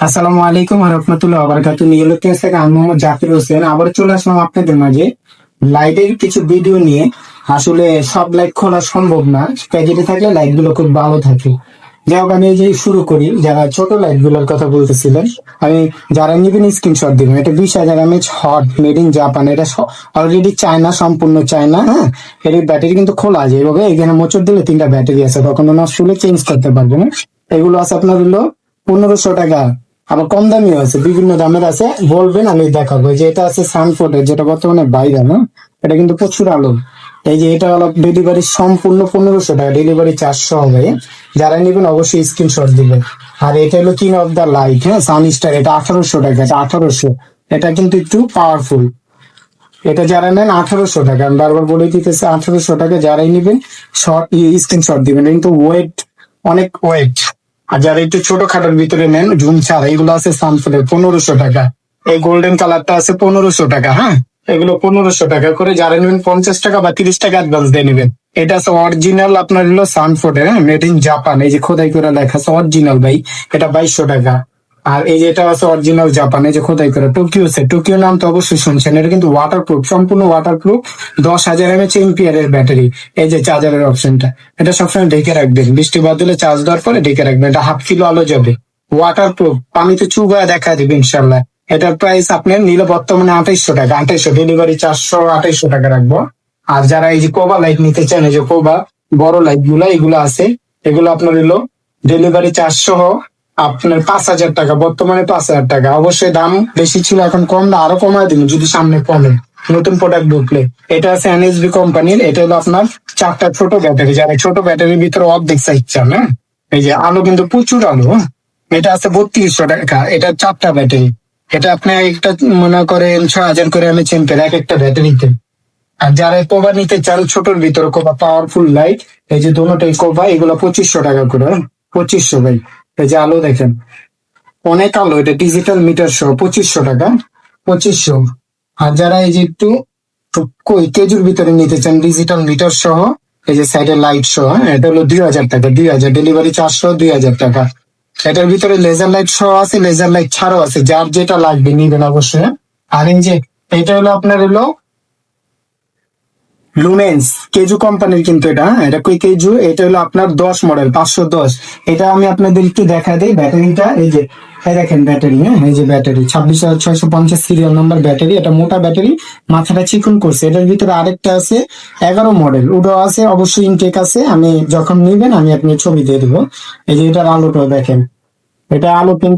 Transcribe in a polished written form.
আসসালামু আলাইকুম রহমতুল্লাহ বারাকাতুহু। নিউইয়র্ক থেকে আমি মোহাম্মদ জাকির হোসেন আবার চলে আসলাম আপনাদের মাঝে লাইটের কিছু ভিডিও নিয়ে। আসলে সব লাইট খোলা সম্ভব না, প্যাকেটে থাকলে লাইট গুলো খুব ভালো থাকে। যাই হোক, আমি এই যে শুরু করি। যারা ছোট লাইট গুলোর কথা বলতেছিলেন, আমি যারা নিবেন স্ক্রিনশট দিবেন। এটা 20,000 mAh hot made in Japan. এটা অলরেডি চায়না, সম্পূর্ণ চায়না। হ্যাঁ, এর ব্যাটারি কিন্তু খোলা আছে এভাবে। এখানে মোচড় দিলে 3টা ব্যাটারি আছে, কখনো নষ্ট হলে চেঞ্জ করতে পারবেন। এগুলো আছে আপনার হলো 1500 টাকা। আবার কম দামি আছে, বিভিন্ন দামের আছে, বলবেন আমি দেখাবো। এই যে এটা আছে সানফোর্ডের, যেটা বর্তমানে বাইরে না, এটা কিন্তু প্রচুর আলো। এই যে এটা হলো ডেলিভারি সম্পূর্ণ 1500 টাকা, ডেলিভারি চার্জ সহ হবে। যারা নিবেন অবশ্যই স্ক্রিনশট দিবেন। আর এটা হলো কিং অফ দা লাইট, হ্যাঁ, সানস্টার। এটা 1800 টাকা, এটা 1800। এটা কিন্তু একটু পাওয়ারফুল। এটা যারা নেন 1800 টাকা, আমি বারবার বলে দিতেছি 1800 টাকা। যারাই নিবেন শর্ট স্ক্রিনশট দিবেন। এটা কিন্তু ওয়েট, অনেক ওয়েট। আর যারা একটু ছোট খাটোর ভিতরে নেন, ঝুম ছাড়া, এগুলো আছে সানফ্লের 1500 টাকা। এই গোল্ডেন কালারটা আছে 1500 টাকা। হ্যাঁ, এগুলো 1500 টাকা করে। যারা নেবেন 50 টাকা বা 30 টাকা অ্যাডভান্স দিয়ে নেবেন। এটা আছে অরিজিনাল আপনার হলো সানফোর্ডের, হ্যাঁ, মেড ইন জাপান। এই যে খোদাই করে লেখা আছে অরিজিনাল ভাই। এটা 2200 টাকা। আর এই যে এটা আছে অরিজিনাল জাপান, এই যে খোদাই করে টোকিও সে। টোকিও নাম তো অবশ্যই শুনছেন। এটা কিন্তু ওয়াটারপ্রুফ, সম্পূর্ণ ওয়াটারপ্রুফ। 10,000 mAh এম্পিয়ারের battery. এই যে চার্জারের অপশনটা, এটা সবসময় ঢেকে রাখবেন। বৃষ্টি বাদলে চার্জ দেওয়ার পরে ঢেকে রাখবেন। এটা 1/2 কিলো আলো যাবে। ওয়াটারপ্রুফ, পানিতে চুবায় দেখা দিবে ইনশাল্লাহ। এটার প্রাইস আপনার নিলে বর্তমানে 2800 টাকা। 2800, ডেলিভারি 400, 2800 টাকা রাখবো। আর যারা এই যে কোবা লাইট নিতে চান, এই যে কোবা বড় লাইট গুলা, এগুলো আছে। এগুলো আপনার হলো ডেলিভারি 400, আপনার 5,000 টাকা, বর্তমানে 5,000 টাকা। অবশ্যই দাম বেশি ছিল, এখন কম না, আরো কমায় দিন যদি সামনে কমে নতুন প্রোডাক্ট ঢুকলে। এটা আছে এনএসবি কোম্পানির। এটা হলো আপনার 4টা ছোট ব্যাটারি। যারা ছোট ব্যাটারির ভিতরে অর্ধেক সাইজ চান, হ্যাঁ, এই যে আলো কিন্তু প্রচুর আলো। হ্যাঁ? এটা আছে 3200 টাকা। এটা 4টা ব্যাটারি। এটা আপনি একটা মনে করেন 6,000 করে আমি চেম্পের এক একটা ব্যাটারিতে। আর যারা কোভা নিতে চান ছোটর ভিতরে, কোভা পাওয়ারফুল লাইট, এই যে দুটোটাই কোভা, এগুলো 2500 টাকা করে। হ্যাঁ? 2500 ভাই। এই যে আলো দেখেন, অনেক আলো। এটা ডিজিটাল মিটার সহ 2500 টাকা। 2500। আর যারা এই যে একটু কেজুর ভিতরে নিতে চান, ডিজিটাল মিটার সহ, এই যে সাইডে লাইট সহ, হ্যাঁ, এটা হলো 2,000 টাকা। 2000, ডেলিভারি 400, 2,000 টাকা। এটার ভিতরে লেজার লাইট সহ আছে, লেজার লাইট ছাড়াও আছে। যার যেটা লাগবে নিবেন অবশ্যই। আর এই যে এটা হলো আপনার হলো লুমেন্স, কেজু কোম্পানির কিন্তু এটা। হ্যাঁ, এটা কই কেজু। এটা হলো আপনার 10 মডেল, 510। এটা আমি আপনাদের একটু দেখা দিই ব্যাটারিটা। এই যে এই দেখেন ব্যাটারি, হ্যাঁ, এই যে ব্যাটারি 26,650 সিরিয়াল নাম্বার ব্যাটারি। এটা মোটা ব্যাটারি, মাথাটা চিকন করছে। এটার ভিতরে আরেকটা আছে 11 মডেল, ওটাও আছে, অবশ্যই ইনটেক আছে। আমি যখন নিবেন আমি আপনি ছবি দিয়ে দেবো। এই যে এটার আলোটাও দেখেন, এটা আলো কিন্তু